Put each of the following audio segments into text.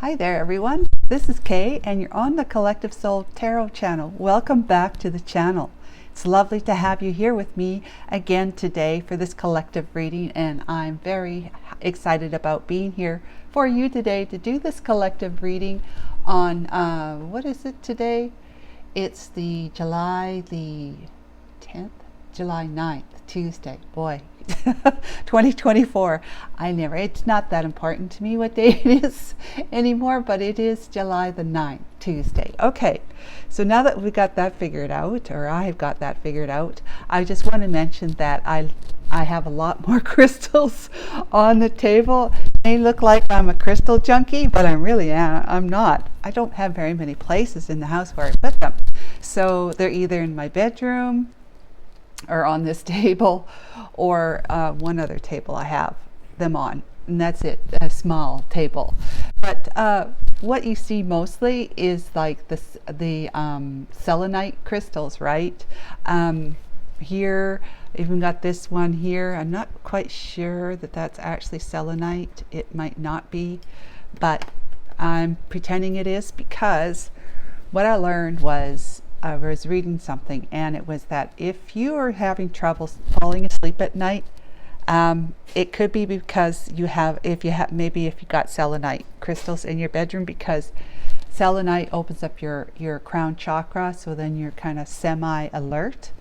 Hi there everyone, this is Kay and you're on the Collective Soul Tarot channel. Welcome back to the channel. It's lovely to have you here with me again today for this collective reading, and I'm very excited about being here for you today to do this collective reading on, what is it today? It's the July the 10th? July 9th, Tuesday. Boy, 2024. It's not that important to me what day it is anymore, but it is July the 9th, Tuesday. Okay, so now that we got that figured out, or I've got that figured out, I just want to mention that I have a lot more crystals on the table. It may look like I'm a crystal junkie, but I'm not. I don't have very many places in the house where I put them. So they're either in my bedroom, or on this table, or one other table I have them on, and that's it, a small table. But what you see mostly is like the selenite crystals, right? Here, even got this one here. I'm not quite sure that that's actually selenite. It might not be, but I'm pretending it is, because what I learned was, I was reading something, and it was that if you are having trouble falling asleep at night, it could be because maybe if you got selenite crystals in your bedroom, because selenite opens up your crown chakra, so then you're kind of semi-alert.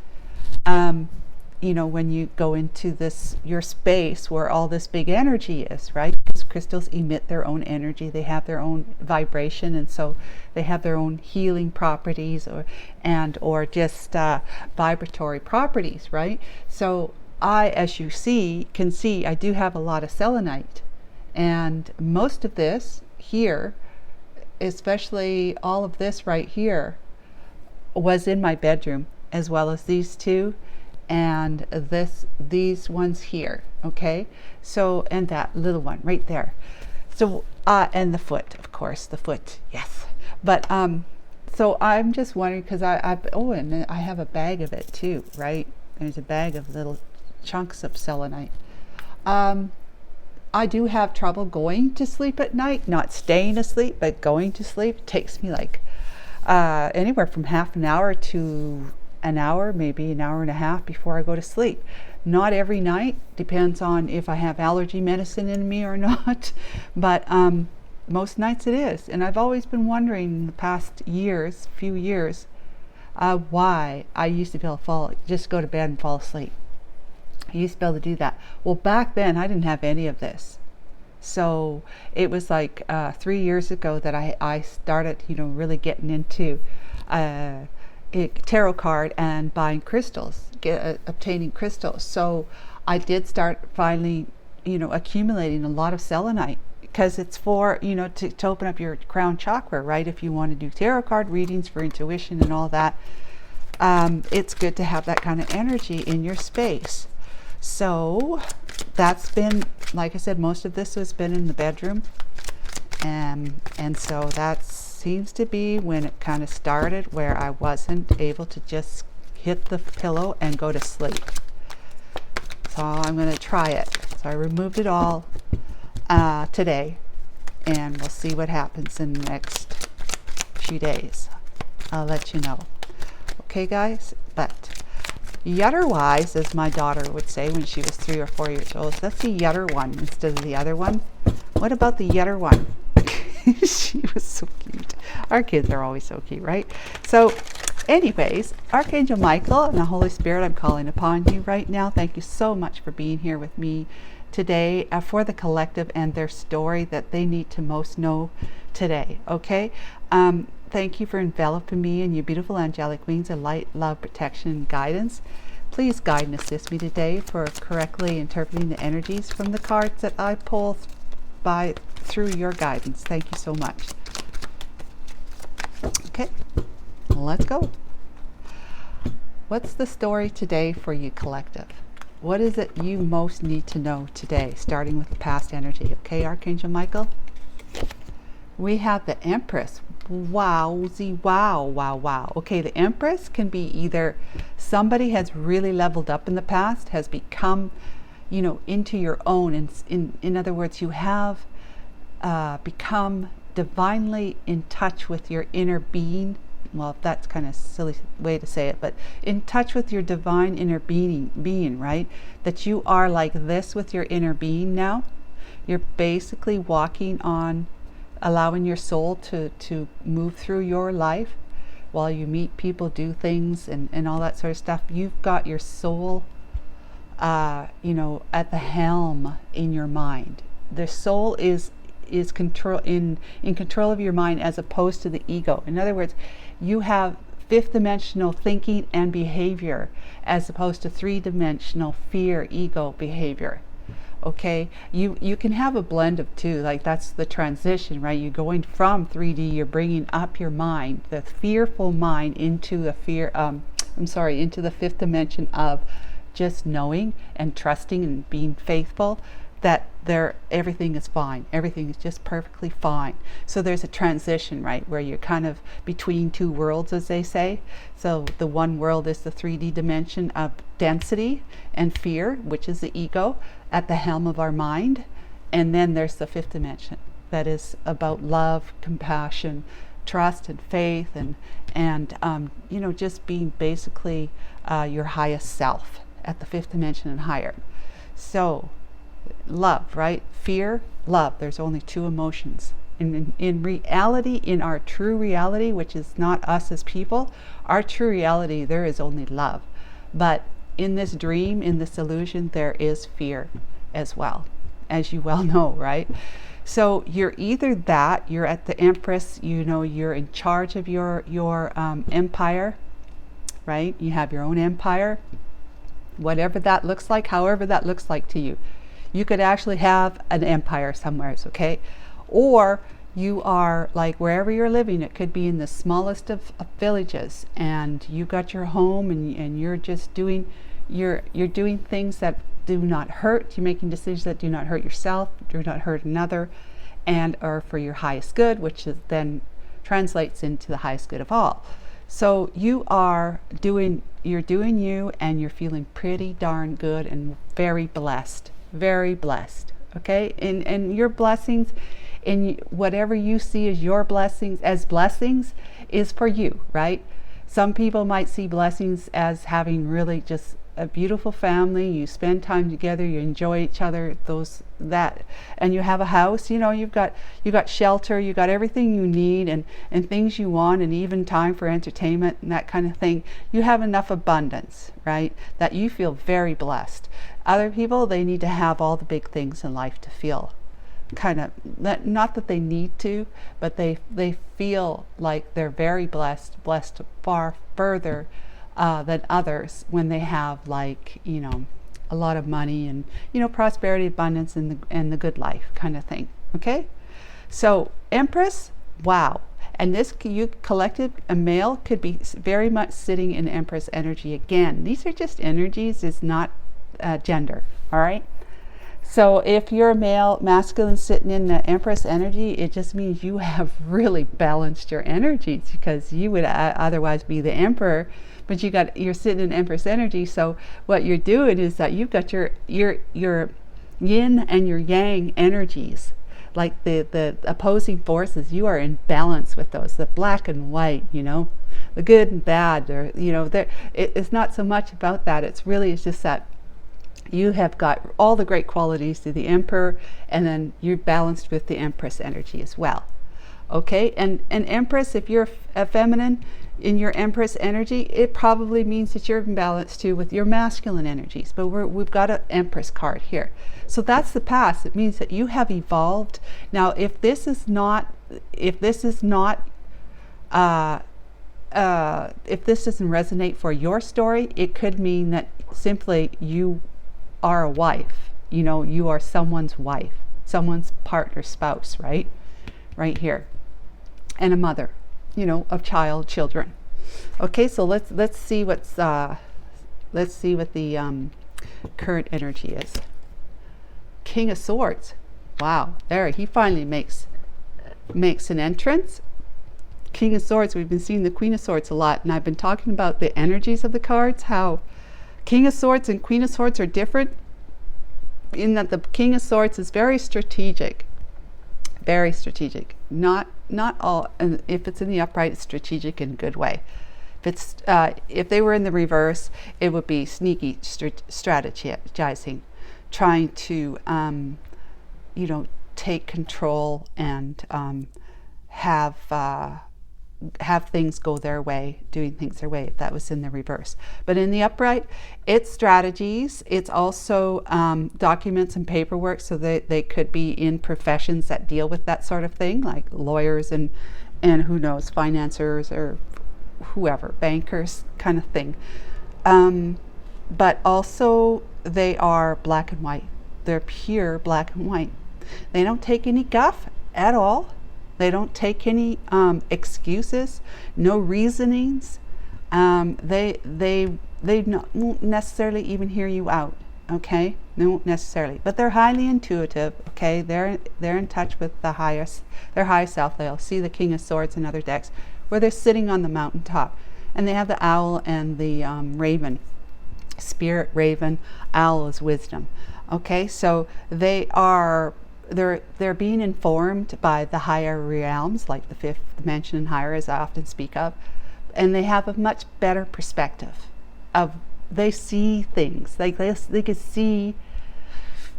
You know, when you go into your space where all this big energy is, right? Because crystals emit their own energy, they have their own vibration, and so they have their own healing properties or just vibratory properties, right? So as you can see, I do have a lot of selenite, and most of this here, especially all of this right here, was in my bedroom, as well as these two, and these ones here. Okay, so, and that little one right there. So and the foot, of course, the foot, yes. But so I'm just wondering, because and I have a bag of it too, right? There's a bag of little chunks of selenite. I do have trouble going to sleep at night, not staying asleep, but going to sleep. It takes me like anywhere from half an hour to an hour, maybe an hour and a half before I go to sleep. Not every night, depends on if I have allergy medicine in me or not, but most nights it is. And I've always been wondering in the past few years, why I used to be able to just go to bed and fall asleep. I used to be able to do that. Well, back then I didn't have any of this. So it was like 3 years ago that I started, really getting into tarot card and buying crystals, obtaining crystals. So I did start finally, accumulating a lot of selenite, because it's for, to open up your crown chakra, right? If you want to do tarot card readings for intuition and all that, it's good to have that kind of energy in your space. So that's been, like I said, most of this has been in the bedroom, and so that's seems to be when it kind of started, where I wasn't able to just hit the pillow and go to sleep. So I'm going to try it. So I removed it all today, and we'll see what happens in the next few days. I'll let you know. Okay, guys? But Yudder-wise, as my daughter would say when she was 3 or 4 years old, that's the Yudder one instead of the other one. What about the Yudder one? She was so cute. Our kids are always so cute, right? So anyways, Archangel Michael and the Holy Spirit, I'm calling upon you right now. Thank you so much for being here with me today, for the collective and their story that they need to most know today. Okay, thank you for enveloping me in your beautiful angelic wings of light, love, protection, and guidance. Please guide and assist me today for correctly interpreting the energies from the cards that I pull through your guidance. Thank you so much. Okay, let's go. What's the story today for you, collective? What is it you most need to know today, starting with the past energy? Okay, Archangel Michael. We have the Empress. Wowzy, wow. Okay, the Empress can be either somebody has really leveled up in the past, has become, into your own. In other words, you have become divinely in touch with your inner being. Well, that's kind of a silly way to say it, but in touch with your divine inner being, right? That you are like this with your inner being now. You're basically walking on, allowing your soul to move through your life while you meet people, do things, and all that sort of stuff. You've got your soul, you know, at the helm in your mind. The soul is control in control of your mind, as opposed to the ego. In other words, you have fifth dimensional thinking and behavior, as opposed to three-dimensional fear, ego behavior. Okay, you can have a blend of two. Like, that's the transition, right? You're going from 3D, you're bringing up your mind, the fearful mind, into the into the fifth dimension of just knowing and trusting and being faithful that everything is fine, everything is just perfectly fine. So there's a transition, right, where you're kind of between two worlds, as they say. So the one world is the 3D dimension of density and fear, which is the ego, at the helm of our mind. And then there's the fifth dimension that is about love, compassion, trust, and faith, and you know, just being basically your highest self at the fifth dimension and higher. So love, right? Fear, love. There's only two emotions. In reality, in our true reality, which is not us as people, our true reality, there is only love. But in this dream, in this illusion, there is fear as well, as you well know, right? So you're either that, you're at the Empress, you know, you're in charge of your empire, right? You have your own empire, whatever that looks like, however that looks like to you. You could actually have an empire somewhere, okay? Or you are, like, wherever you're living, it could be in the smallest of villages, and you got your home, and you're just doing, you're doing things that do not hurt. You're making decisions that do not hurt yourself, do not hurt another, and are for your highest good, which is then translates into the highest good of all. So you are doing, you're doing you, and you're feeling pretty darn good and very blessed. Very blessed, okay? And your blessings, and whatever you see as your blessings, is for you, right? Some people might see blessings as having really just a beautiful family. You spend time together, you enjoy each other, and you have a house. You know, you've got shelter, you got everything you need, and things you want, and even time for entertainment and that kind of thing. You have enough abundance, right? That you feel very blessed. Other people, they need to have all the big things in life to feel kind of, not that they need to, but they feel like they're very blessed far further than others when they have, like, you know, a lot of money and, you know, prosperity, abundance, and the good life kind of thing. Okay, so Empress, wow. And this, you collected, a male could be very much sitting in Empress energy again. These are just energies, it's not gender. All right, so if you're a male, masculine, sitting in the Empress energy, it just means you have really balanced your energies, because you would otherwise be the Emperor, but you're sitting in Empress energy. So what you're doing is that you've got your yin and your yang energies, like the opposing forces. You are in balance with those, the black and white, you know, the good and bad, or, you know, it's not so much about that. It's just that you have got all the great qualities to the Emperor, and then you're balanced with the Empress energy as well. Okay, and Empress, if you're a feminine in your Empress energy, it probably means that you're in balance too with your masculine energies. But we've got an Empress card here, so that's the past. It means that you have evolved. Now, if this doesn't resonate for your story, it could mean that simply you are a wife. You know, you are someone's wife, someone's partner, spouse, right here, and a mother, you know, of children. Okay, so let's see what the current energy is. King of Swords. Wow, there he finally makes an entrance. King of Swords. We've been seeing the Queen of Swords a lot, and I've been talking about the energies of the cards, how King of Swords and Queen of Swords are different, in that the King of Swords is very strategic, very strategic. Not all, and if it's in the upright, it's strategic in a good way. If they were in the reverse, it would be sneaky strategizing, trying to take control and have things go their way, doing things their way, if that was in the reverse. But in the upright, it's strategies. It's also documents and paperwork, so they could be in professions that deal with that sort of thing, like lawyers and who knows, financiers or whoever, bankers kind of thing. But also they are black and white. They're pure black and white. They don't take any guff at all. They don't take any excuses, no reasonings. They won't necessarily even hear you out. Okay, they won't necessarily, but they're highly intuitive. Okay, they're in touch with their highest self. They'll see the King of Swords in other decks, where they're sitting on the mountaintop, and they have the owl and the raven, spirit raven. Owl is wisdom. Okay, so they're being informed by the higher realms, like the fifth dimension and higher, as I often speak of, and they have a much better perspective of, they see things like this. They can see,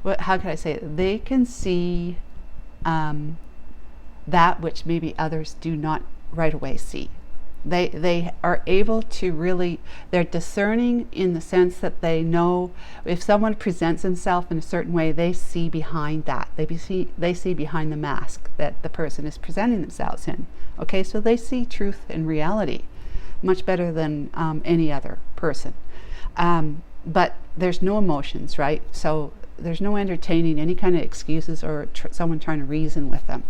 how can I say it? They can see that which maybe others do not right away see. They are able to really, they're discerning in the sense that they know if someone presents himself in a certain way, they see behind that. They see behind the mask that the person is presenting themselves in. Okay, so they see truth and reality much better than any other person. But there's no emotions, right? So there's no entertaining any kind of excuses or someone trying to reason with them.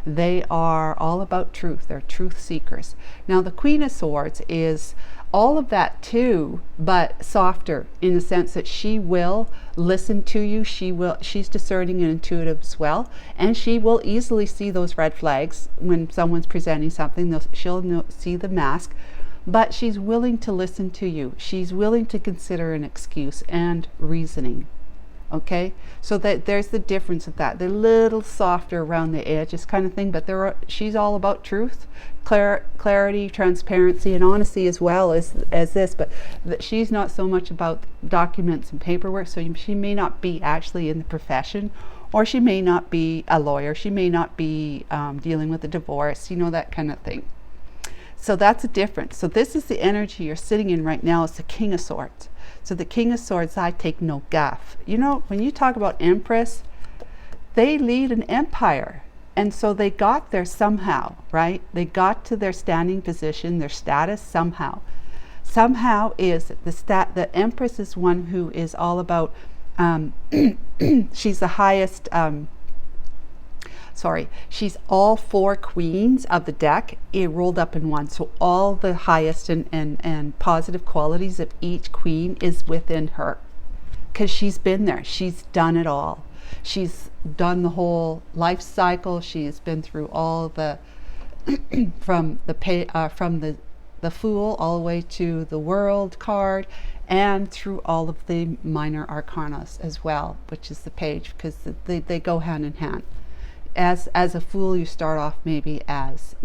They are all about truth. They're truth seekers. Now, the Queen of Swords is all of that too, but softer in the sense that she will listen to you. She's discerning and intuitive as well, and she will easily see those red flags when someone's presenting something. She'll see the mask, but she's willing to listen to you. She's willing to consider an excuse and reasoning. Okay, so there's the difference of that. They're a little softer around the edges kind of thing, but she's all about truth, clarity, transparency, and honesty as well as this, but she's not so much about documents and paperwork. So she may not be actually in the profession, or she may not be a lawyer. She may not be dealing with a divorce, that kind of thing. So that's a difference. So this is the energy you're sitting in right now. It's the King of Swords. So the King of Swords, I take no guff. When you talk about Empress, they lead an empire. And so they got there somehow, right? They got to their standing position, their status somehow. Somehow is the Empress is one who is all about, she's the highest, she's all four queens of the deck rolled up in one. So all the highest and positive qualities of each queen is within her, because she's been there. She's done it all. She's done the whole life cycle. She's been through all the from the Fool all the way to the World card, and through all of the minor arcanas as well, which is the Page, because they go hand in hand. As a Fool, you start off maybe as,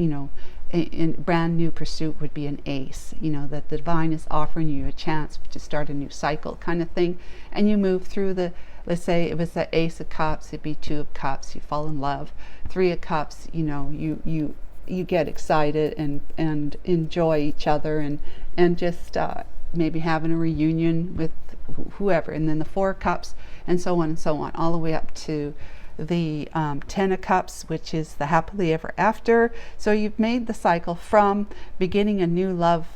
a brand new pursuit would be an Ace, that the divine is offering you a chance to start a new cycle kind of thing. And you move through let's say it was the Ace of Cups, it'd be Two of Cups, you fall in love. Three of Cups, you get excited and enjoy each other and just maybe having a reunion with whoever. And then the Four of Cups, and so on, all the way up to the Ten of Cups, which is the happily ever after. So you've made the cycle from beginning a new loving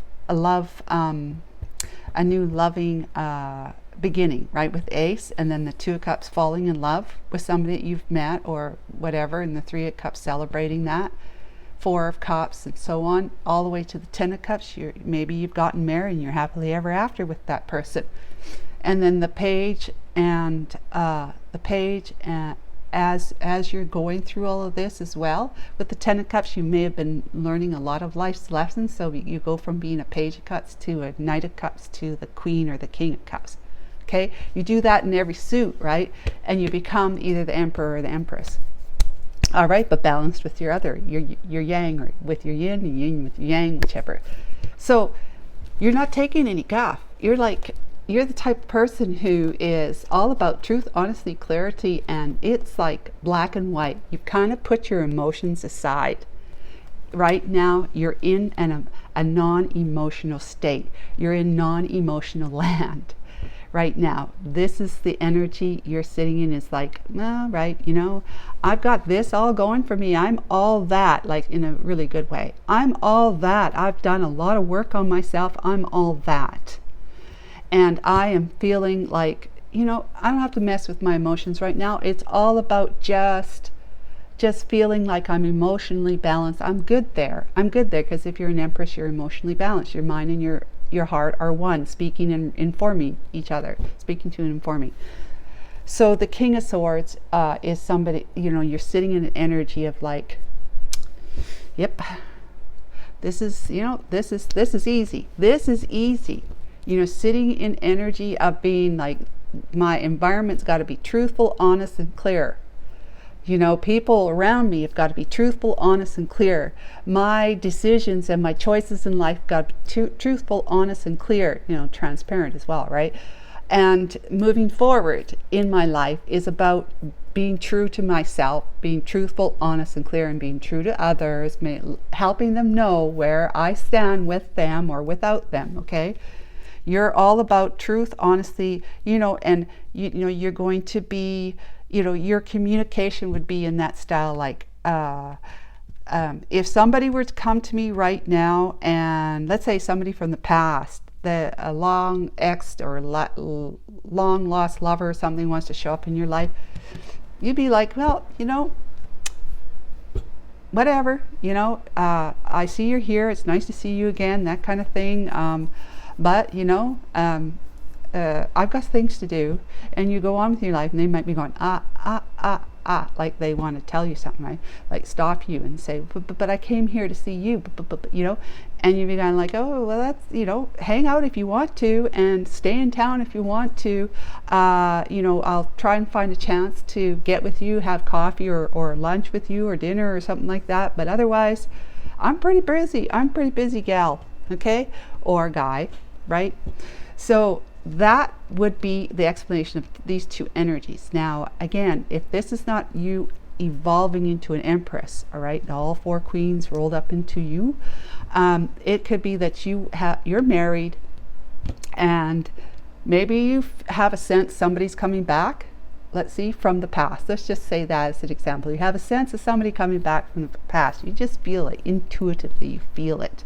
beginning, right, with Ace, and then the Two of Cups falling in love with somebody that you've met or whatever, and the Three of Cups celebrating that, Four of Cups, and so on, all the way to the Ten of Cups. Maybe you've gotten married and you're happily ever after with that person. And then the Page and as you're going through all of this as well, with the Ten of Cups, you may have been learning a lot of life's lessons. So you go from being a Page of Cups to a Knight of Cups to the Queen or the King of Cups. Okay, you do that in every suit, right? And you become either the Emperor or the Empress. All right, but balanced with your other, your yang, or with your yin and yin with your yang, whichever. So you're not taking any guff. You're the type of person who is all about truth, honesty, clarity, and it's like black and white. You've kind of put your emotions aside. Right now, you're in a non-emotional state. You're in non-emotional land. Right now, this is the energy you're sitting in. Is like, well, right, I've got this all going for me. I'm all that, like in a really good way. I'm all that. I've done a lot of work on myself. I'm all that. And I am feeling like, I don't have to mess with my emotions right now. It's all about just feeling like I'm emotionally balanced. I'm good there. Because if you're an Empress, you're emotionally balanced. Your mind and your heart are one, speaking and informing each other, speaking to and informing. So the King of Swords is somebody, you're sitting in an energy of like, yep, this is easy. This is easy. Sitting in energy of being like, my environment's got to be truthful, honest, and clear. People around me have got to be truthful, honest, and clear. My decisions and my choices in life got to be truthful, honest, and clear, transparent as well, right? And moving forward in my life is about being true to myself, being truthful, honest, and clear, and being true to others, helping them know where I stand with them or without them, okay? You're all about truth, honesty, and you're going to be, your communication would be in that style, like, if somebody were to come to me right now, and let's say somebody from the past, a long ex or long lost lover or something wants to show up in your life, you'd be like, well, whatever, I see you're here. It's nice to see you again, that kind of thing. But I've got things to do, and you go on with your life, and they might be going, like they want to tell you something, right? Like stop you and say, but I came here to see you, but and you'd be kind of like, oh, well, that's, hang out if you want to, and stay in town if you want to. I'll try and find a chance to get with you, have coffee or lunch with you, or dinner or something like that. But otherwise, I'm pretty busy gal, okay, or guy, right? So that would be the explanation of these two energies. Now, again, if this is not you evolving into an Empress, all right, all four queens rolled up into you, it could be that you're married, and maybe you have a sense somebody's coming back. Let's see, from the past. Let's just say that as an example. You have a sense of somebody coming back from the past. You just feel it intuitively. You feel it.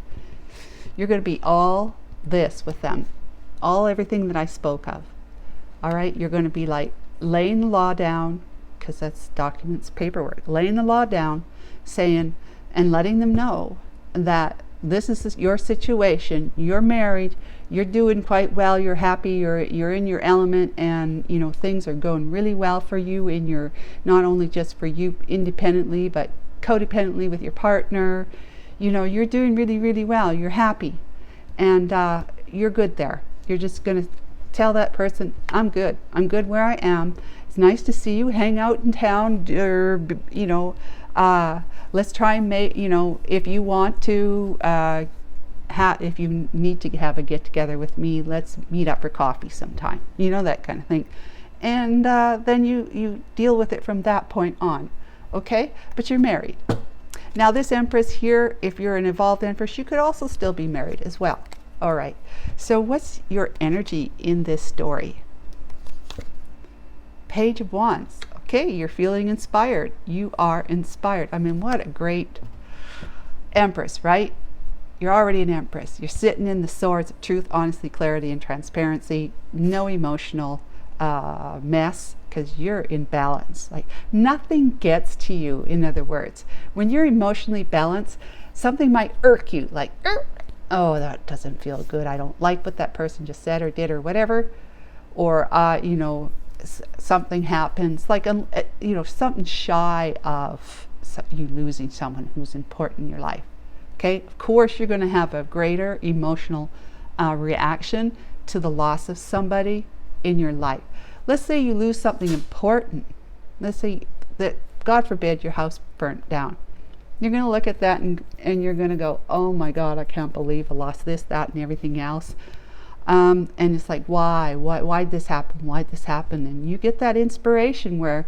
You're going to be all this with them. Everything that I spoke of. All right, you're going to be like laying the law down, because that's documents, paperwork, laying the law down, saying and letting them know that this is your situation. You're married, you're doing quite well, you're happy, you're in your element, and things are going really well for you in your, not only just for you independently, but codependently with your partner. You're doing really, really well, you're happy, and you're good there. You're just going to tell that person, I'm good where I am. It's nice to see you, hang out in town, or let's try and make, if you want to, if you need to have a get together with me, let's meet up for coffee sometime, that kind of thing. And then you deal with it from that point on, okay? But you're married. Now this Empress here, if you're an evolved Empress, you could also still be married as well. All right, so what's your energy in this story? Page of Wands. Okay, you're feeling inspired. You are inspired. I mean, what a great Empress, right? You're already an Empress. You're sitting in the swords of truth, honesty, clarity, and transparency. No emotional mess, because you're in balance. Like nothing gets to you. In other words, when you're emotionally balanced, something might irk you, like, oh, that doesn't feel good. I don't like what that person just said or did or whatever. Or, something happens, like, something shy of you losing someone who's important in your life. Okay, of course, you're going to have a greater emotional reaction to the loss of somebody in your life. Let's say you lose something important. Let's say that God forbid your house burnt down. You're going to look at that and you're going to go, oh my God, I can't believe I lost this, that, and everything else. And it's like, why'd this happen? Why'd this happen? And you get that inspiration where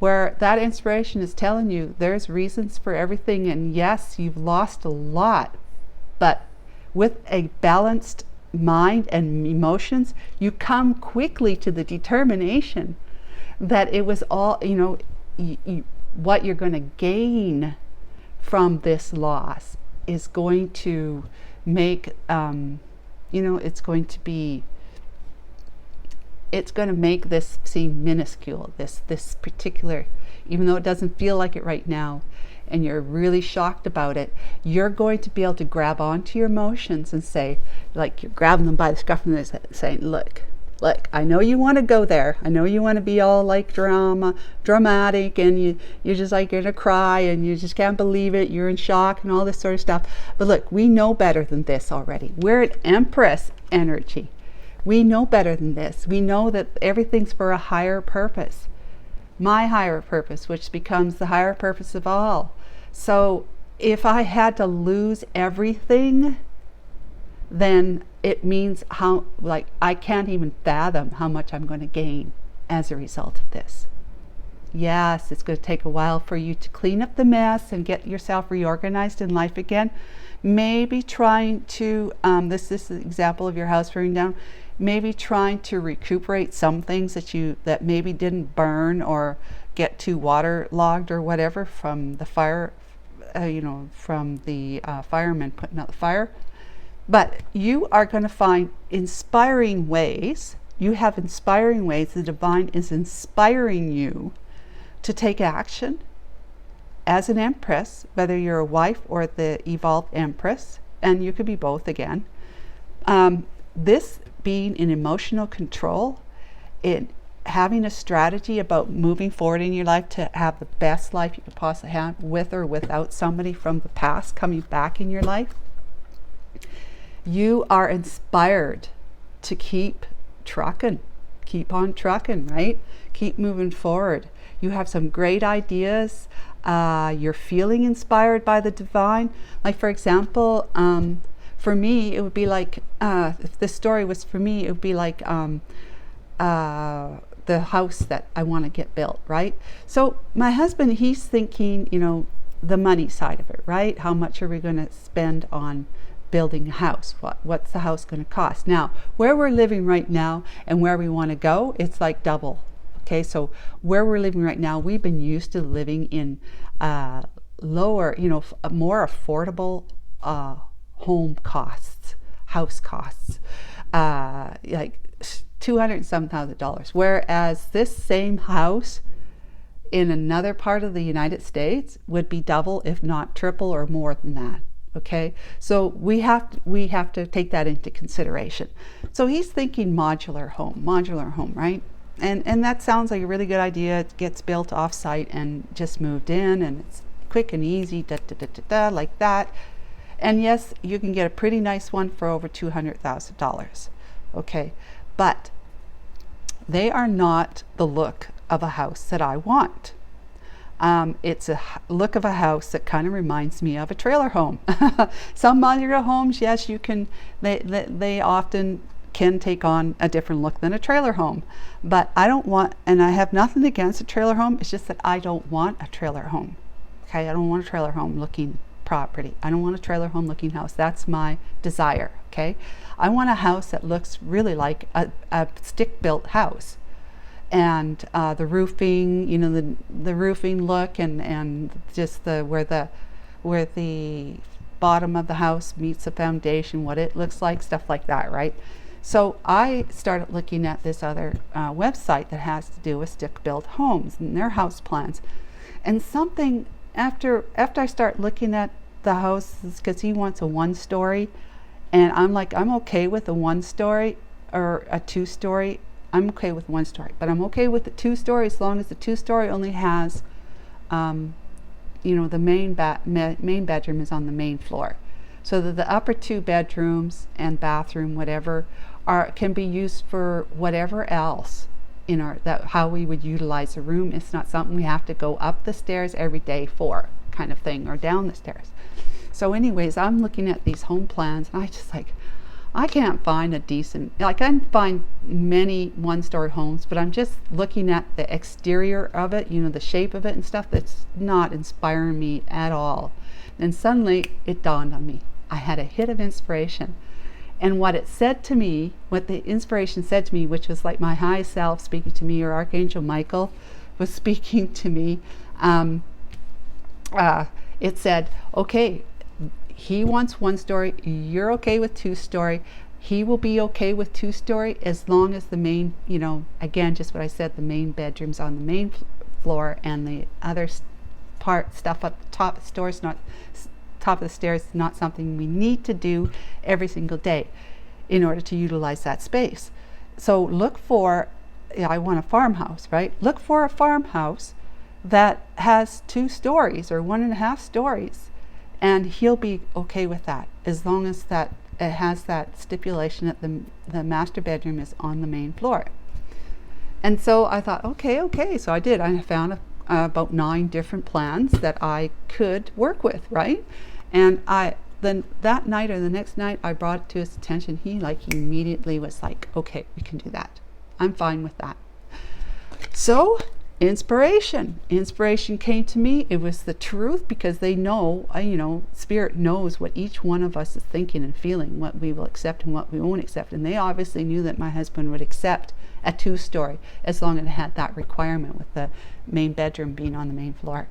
that inspiration is telling you there's reasons for everything. And yes, you've lost a lot, but with a balanced mind and emotions, you come quickly to the determination that it was all, what you're going to gain from this loss is going to make, it's going to make this seem minuscule, this particular, even though it doesn't feel like it right now, and you're really shocked about it, you're going to be able to grab onto your emotions and say, like you're grabbing them by the scruff of the neck, saying, look, I know you want to go there. I know you want to be all like dramatic, and you're just like going to cry, and you just can't believe it. You're in shock and all this sort of stuff. But look, we know better than this already. We're at Empress energy. We know better than this. We know that everything's for a higher purpose. My higher purpose, which becomes the higher purpose of all. So if I had to lose everything, then it means I can't even fathom how much I'm going to gain as a result of this. Yes, it's going to take a while for you to clean up the mess and get yourself reorganized in life again. Maybe trying to, this is an example of your house burning down, maybe trying to recuperate some things that maybe didn't burn or get too waterlogged or whatever from the fire, from the firemen putting out the fire. But you are going to find inspiring ways. You have inspiring ways. The divine is inspiring you to take action as an empress, whether you're a wife or the evolved empress, and you could be both again. This being in emotional control, in having a strategy about moving forward in your life to have the best life you could possibly have, with or without somebody from the past coming back in your life. You are inspired to keep trucking, keep on trucking, right? Keep moving forward. You have some great ideas. You're feeling inspired by the divine. Like, for example, for me, it would be like, if this story was for me, it would be like the house that I want to get built, right? So my husband, he's thinking, the money side of it, right? How much are we going to spend on building a house? What's the house going to cost? Now, where we're living right now and where we want to go, it's like double. Okay, so where we're living right now, we've been used to living in lower, more affordable home costs, house costs, like $207,000. Whereas this same house in another part of the United States would be double, if not triple or more than that. Okay, so we have to take that into consideration. So he's thinking modular home, right? And that sounds like a really good idea. It gets built off-site and just moved in, and it's quick and easy, like that. And yes, you can get a pretty nice one for over $200,000. Okay, but they are not the look of a house that I want. It's a look of a house that kind of reminds me of a trailer home. Some modular homes, yes, you can. They often can take on a different look than a trailer home, but I don't want. And I have nothing against a trailer home. It's just that I don't want a trailer home. Okay, I don't want a trailer home looking property. I don't want a trailer home looking house. That's my desire. Okay, I want a house that looks really like a stick-built house. And the roofing, the roofing look, and just where the bottom of the house meets the foundation, what it looks like, stuff like that, right? So I started looking at this other website that has to do with stick-built homes and their house plans. And something after I start looking at the houses, because he wants a 1-story, and I'm like, I'm okay with a 1-story or a 2-story. I'm okay with 1-story, but I'm okay with the 2-story as long as the 2-story only has, the main bedroom is on the main floor, so that the upper 2 bedrooms and bathroom, whatever, can be used for whatever else in our, that how we would utilize a room. It's not something we have to go up the stairs every day for, kind of thing, or down the stairs. So anyways, I'm looking at these home plans, and I just like, I can't find a decent, like I can find many one-story homes, but I'm just looking at the exterior of it, you know, the shape of it and stuff, that's not inspiring me at all. And suddenly it dawned on me. I had a hit of inspiration. And what it said to me, what the inspiration said to me, which was like my high self speaking to me, or Archangel Michael was speaking to me, it said, okay, he wants 1-story, you're okay with 2-story. He will be okay with 2-story as long as the main, you know, again, just what I said, the main bedroom's on the main floor, and the other stuff up the top of the stairs, top of the stairs, not something we need to do every single day in order to utilize that space. So look for, I want a farmhouse, right? Look for a farmhouse that has 2 stories or 1.5 stories. And he'll be okay with that, as long as that it has that stipulation that the master bedroom is on the main floor. And so I thought, okay. So I did. I found about 9 different plans that I could work with, right? And then that night or the next night, I brought it to his attention. He immediately was like, okay, we can do that. I'm fine with that. So inspiration came to me. It was the truth, because they know, you know, Spirit knows what each one of us is thinking and feeling, what we will accept and what we won't accept. And they obviously knew that my husband would accept a 2-story as long as it had that requirement with the main bedroom being on the main floor.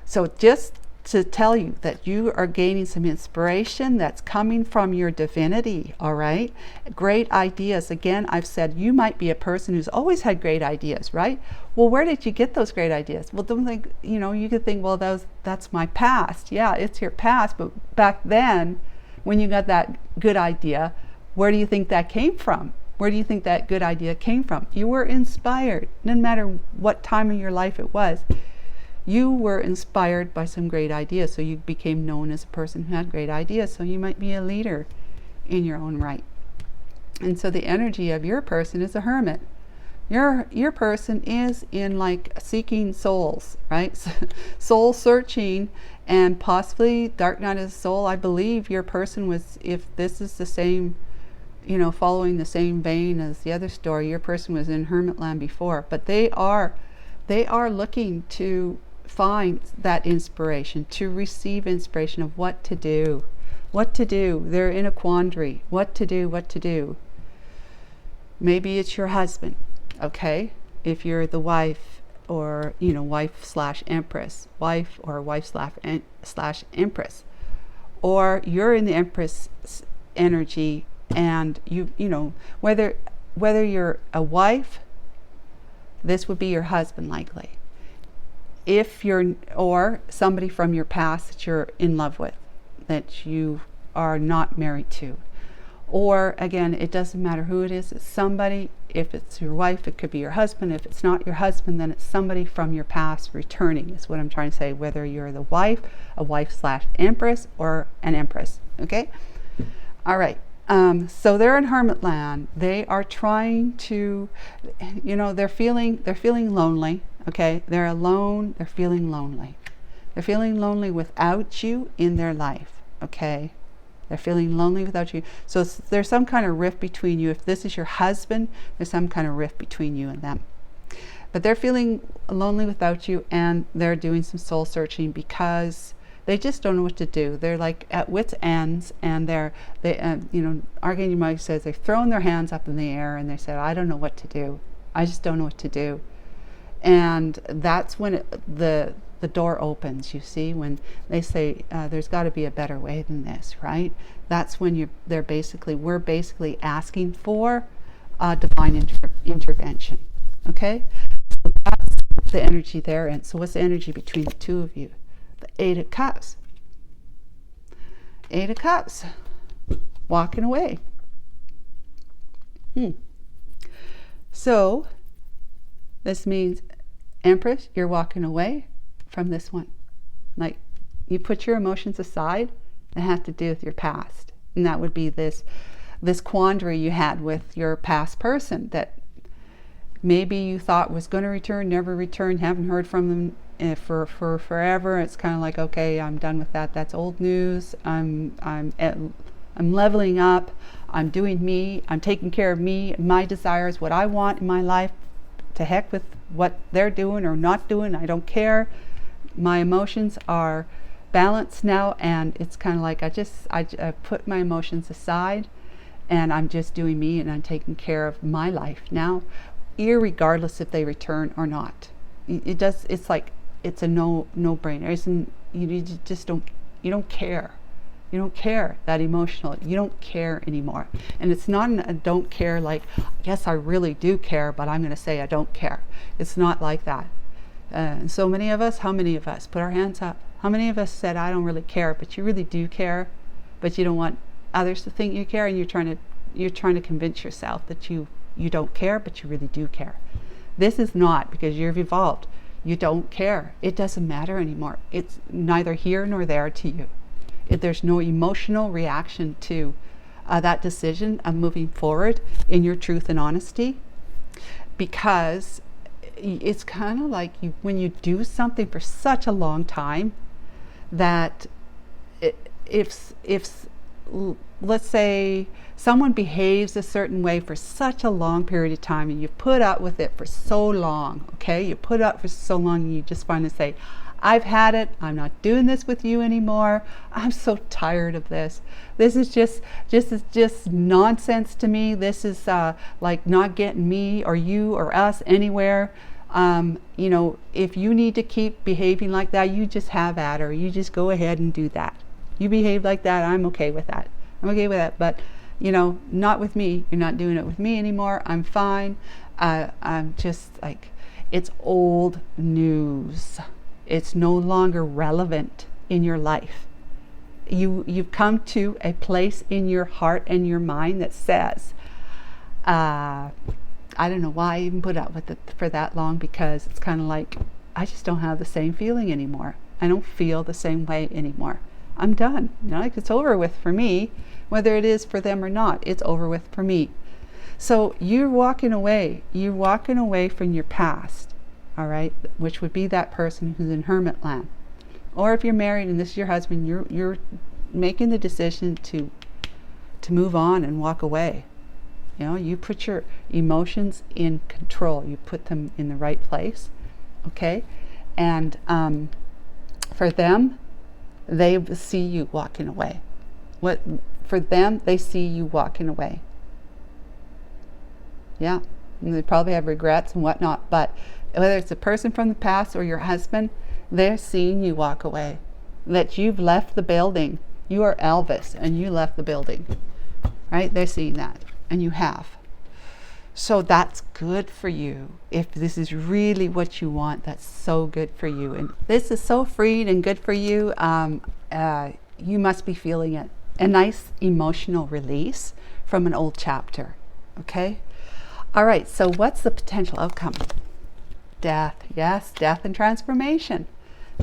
So just to tell you that you are gaining some inspiration that's coming from your divinity, all right? Great ideas. Again, I've said you might be a person who's always had great ideas, right? Well, where did you get those great ideas? Well, don't think, you know, you could think, well, that's my past. Yeah, it's your past, but back then, when you got that good idea, where do you think that came from? Where do you think that good idea came from? You were inspired, no matter what time of your life it was. You were inspired by some great ideas, so you became known as a person who had great ideas. So you might be a leader in your own right. And so the energy of your person is a hermit. Your person is in like seeking souls, right? Soul searching, and possibly dark night of the soul. I believe your person was, if this is the same, you know, following the same vein as the other story, your person was in hermit land before, but they are looking to find that inspiration, to receive inspiration of what to do. They're in a quandary. What to do. Maybe it's your husband, okay? If you're the wife, or, you know, wife/empress, wife or wife/empress, or you're in the empress energy, and you know, whether you're a wife, this would be your husband likely. If you're, or somebody from your past that you're in love with, that you are not married to. Or again, it doesn't matter who it is, it's somebody. If it's your wife, it could be your husband. If it's not your husband, then it's somebody from your past returning, is what I'm trying to say, whether you're the wife, a wife/empress, or an empress, okay? All right. So they're in hermit land. They are trying to, you know, they're feeling lonely. Okay, they're alone. They're feeling lonely. They're feeling lonely without you in their life. Okay, they're feeling lonely without you. So there's some kind of rift between you. If this is your husband, there's some kind of rift between you and them. But they're feeling lonely without you, and they're doing some soul searching because they just don't know what to do. They're like at wit's ends, and you know, Archangel Mike says they've thrown their hands up in the air, and they said, I don't know what to do. I just don't know what to do. And that's when the door opens, you see, when they say there's got to be a better way than this, right? That's when we're basically asking for divine intervention, okay? So that's the energy there. And so what's the energy between the two of you? The 8 of Cups. 8 of Cups. Walking away. So this means, Empress, you're walking away from this one. Like, you put your emotions aside that have to do with your past. And that would be this quandary you had with your past person that maybe you thought was going to return, never returned, haven't heard from them for forever. It's kind of like, okay, I'm done with that. That's old news. I'm leveling up. I'm doing me. I'm taking care of me, my desires, what I want in my life. To heck with what they're doing or not doing. I don't care. My emotions are balanced now, and it's kind of like I put my emotions aside, and I'm just doing me, and I'm taking care of my life now, irregardless if they return or not. It's like it's a no-brainer. You just don't care. You don't care that emotional. You don't care anymore. And it's not a don't care like, yes, I really do care, but I'm going to say I don't care. It's not like that. So many of us, how many of us, put our hands up, how many of us said, I don't really care, but you really do care, but you don't want others to think you care, and you're trying to convince yourself that you don't care, but you really do care. This is not, because you've evolved. You don't care. It doesn't matter anymore. It's neither here nor there to you. There's no emotional reaction to that decision of moving forward in your truth and honesty, because it's kind of like when you do something for such a long time that if let's say someone behaves a certain way for such a long period of time, and you put up with it for so long, okay, you put up for so long, and you just finally say, I've had it. I'm not doing this with you anymore. I'm so tired of this. This is just nonsense to me. This is like not getting me or you or us anywhere. If you need to keep behaving like that, you just have at her. You just go ahead and do that. You behave like that. I'm okay with that. I'm okay with that. But not with me. You're not doing it with me anymore. I'm fine. I'm just like, it's old news. It's no longer relevant in your life. You've come to a place in your heart and your mind that says, I don't know why I even put up with it for that long, because it's kind of like, I just don't have the same feeling anymore. I don't feel the same way anymore. I'm done. Like, it's over with for me, whether it is for them or not. It's over with for me. So you're walking away. You're walking away from your past. All right, which would be that person who's in hermit land. Or if you're married and this is your husband, you're making the decision to move on and walk away. You put your emotions in control. You put them in the right place, okay? And for them, they see you walking away. For them, they see you walking away. Yeah, and they probably have regrets and whatnot, but whether it's a person from the past or your husband, they're seeing you walk away. That you've left the building. You are Elvis and you left the building. Right? They're seeing that. And you have. So that's good for you. If this is really what you want, that's so good for you. And this is so freed and good for you. You must be feeling it. A nice emotional release from an old chapter. Okay? All right. So what's the potential outcome? Death. Yes, death and transformation.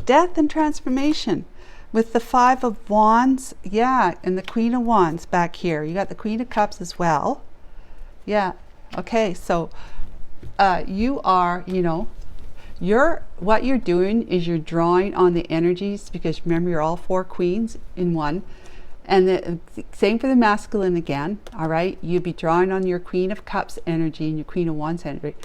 Death and transformation. With the Five of Wands, yeah, and the Queen of Wands back here. You got the Queen of Cups as well. Yeah, okay, so you are, what you're doing is you're drawing on the energies, because remember, you're all four queens in one. And the same for the masculine again, all right? You'd be drawing on your Queen of Cups energy and your Queen of Wands energy.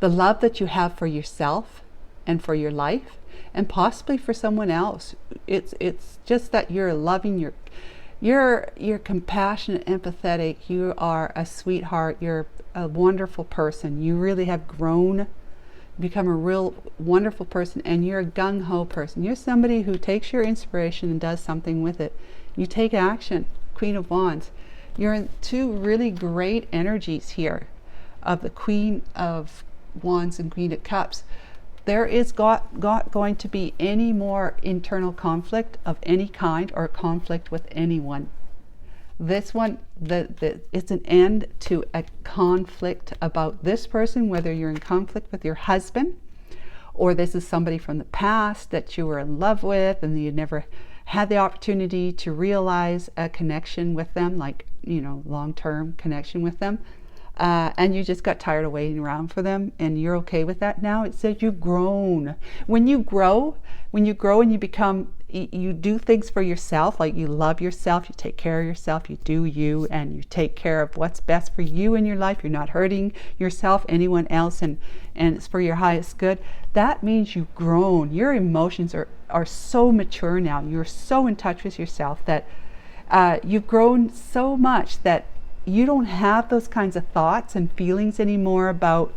The love that you have for yourself and for your life, and possibly for someone else. It's just that you're loving, you're compassionate, empathetic. You are a sweetheart. You're a wonderful person. You really have grown, become a real wonderful person, and you're a gung-ho person. You're somebody who takes your inspiration and does something with it. You take action. Queen of Wands. You're in two really great energies here of the Queen of Wands and Queen of Cups. There is not going to be any more internal conflict of any kind, or conflict with anyone. This one, it's an end to a conflict about this person, whether you're in conflict with your husband, or this is somebody from the past that you were in love with and you never had the opportunity to realize a connection with them, like, long-term connection with them. and you just got tired of waiting around for them, and you're okay with that now. It says you've grown. When you grow and you become, you do things for yourself, like you love yourself, you take care of yourself, you do you, and you take care of what's best for you in your life. You're not hurting yourself, anyone else, and it's for your highest good. That means you've grown. Your emotions are so mature now. You're so in touch with yourself that you've grown so much that you don't have those kinds of thoughts and feelings anymore about,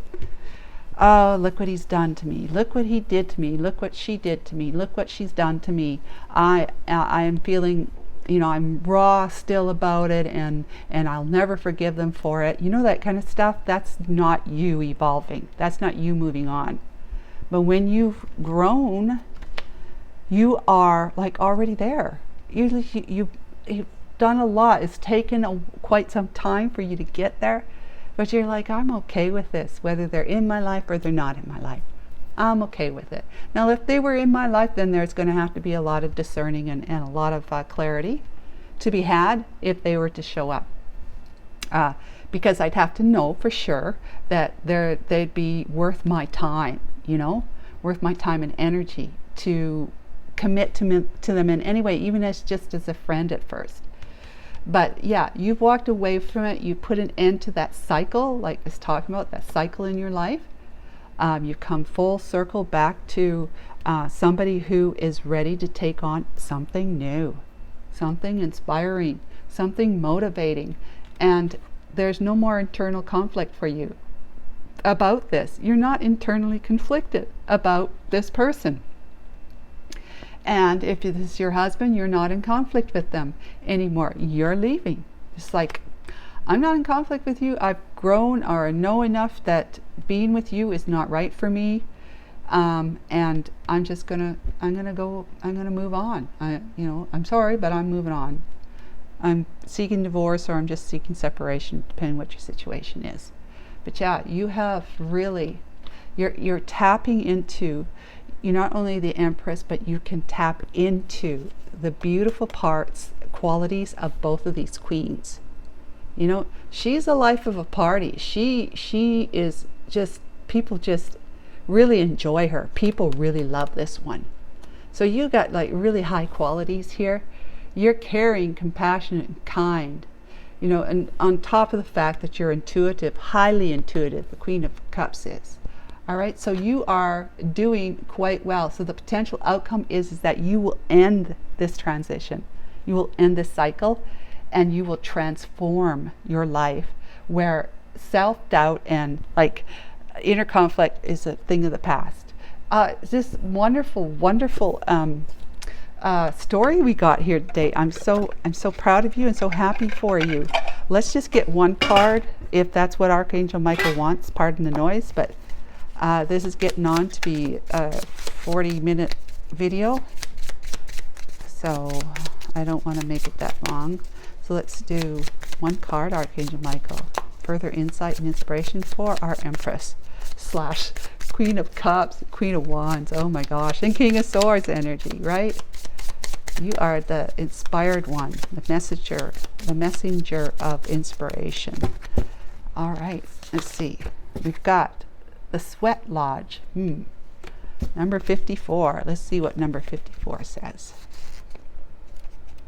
oh, look what he's done to me, look what he did to me, look what she did to me, look what she's done to me. I am feeling, I'm raw still about it, and I'll never forgive them for it. That kind of stuff. That's not you evolving. That's not you moving on. But when you've grown, you are like already there. You've done a lot. It's taken quite some time for you to get there, but you're like, I'm okay with this, whether they're in my life or they're not in my life. I'm okay with it. Now, if they were in my life, then there's going to have to be a lot of discerning and a lot of clarity to be had if they were to show up. Because I'd have to know for sure that they'd be worth my time, worth my time and energy to commit to them in any way, even just as a friend at first. But yeah, you've walked away from it. You put an end to that cycle, like it's talking about, that cycle in your life. You've come full circle back to somebody who is ready to take on something new, something inspiring, something motivating. And there's no more internal conflict for you about this. You're not internally conflicted about this person. And if this is your husband, you're not in conflict with them anymore. You're leaving. It's like, I'm not in conflict with you. I've grown or know enough that being with you is not right for me. And I'm gonna move on. I'm sorry, but I'm moving on. I'm seeking divorce, or I'm just seeking separation, depending what your situation is. But yeah, you have really, you're tapping into, you're not only the Empress, but you can tap into the beautiful qualities of both of these queens. She's a life of a party. She is just, people just really enjoy her. People really love this one. So you got like really high qualities here. You're caring, compassionate, and kind. And on top of the fact that you're intuitive, highly intuitive, the Queen of Cups is. All right, so you are doing quite well. So the potential outcome is that you will end this transition. You will end this cycle, and you will transform your life where self-doubt and like inner conflict is a thing of the past. This wonderful, wonderful story we got here today. I'm so proud of you and so happy for you. Let's just get one card if that's what Archangel Michael wants. Pardon the noise, but this is getting on to be a 40-minute video, so I don't want to make it that long. So let's do one card, Archangel Michael. Further insight and inspiration for our Empress / Queen of Cups, Queen of Wands. Oh my gosh, and King of Swords energy, right? You are the inspired one, the messenger of inspiration. All right, let's see. We've got the Sweat Lodge. Number 54. Let's see what number 54 says.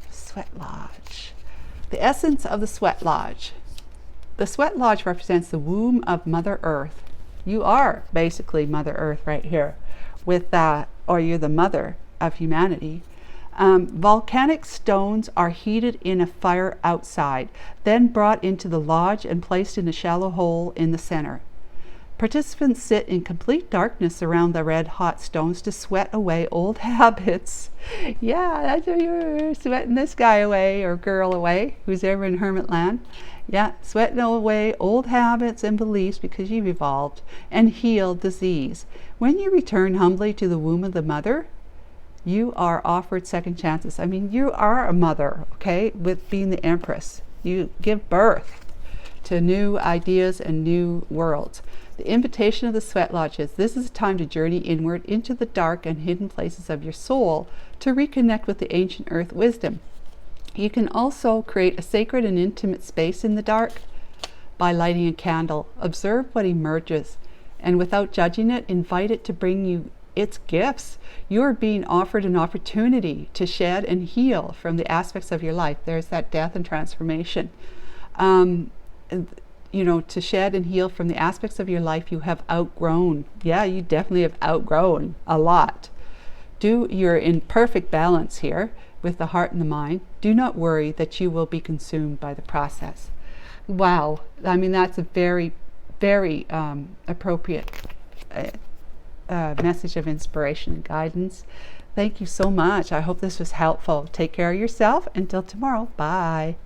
Sweat Lodge. The essence of the Sweat Lodge. The Sweat Lodge represents the womb of Mother Earth. You are basically Mother Earth right here, or you're the mother of humanity. Volcanic stones are heated in a fire outside, then brought into the lodge and placed in a shallow hole in the center. Participants sit in complete darkness around the red hot stones to sweat away old habits. Yeah, that's what you're sweating this guy away or girl away, who's ever in hermit land. Yeah, sweating away old habits and beliefs because you've evolved and healed disease. When you return humbly to the womb of the mother, you are offered second chances. I mean, you are a mother, okay, with being the Empress. You give birth to new ideas and new worlds. The invitation of the Sweat Lodge is, this is a time to journey inward into the dark and hidden places of your soul to reconnect with the ancient earth wisdom. You can also create a sacred and intimate space in the dark, by lighting a candle. Observe what emerges, and without judging it, invite it to bring you its gifts. You are being offered an opportunity to shed and heal from the aspects of your life. There's that death and transformation. You know, to shed and heal from the aspects of your life you have outgrown. Yeah, you definitely have outgrown a lot. You're in perfect balance here with the heart and the mind. Do not worry that you will be consumed by the process. Wow, I mean, that's a very, very appropriate message of inspiration and guidance. Thank you so much. I hope this was helpful. Take care of yourself. Until tomorrow. Bye.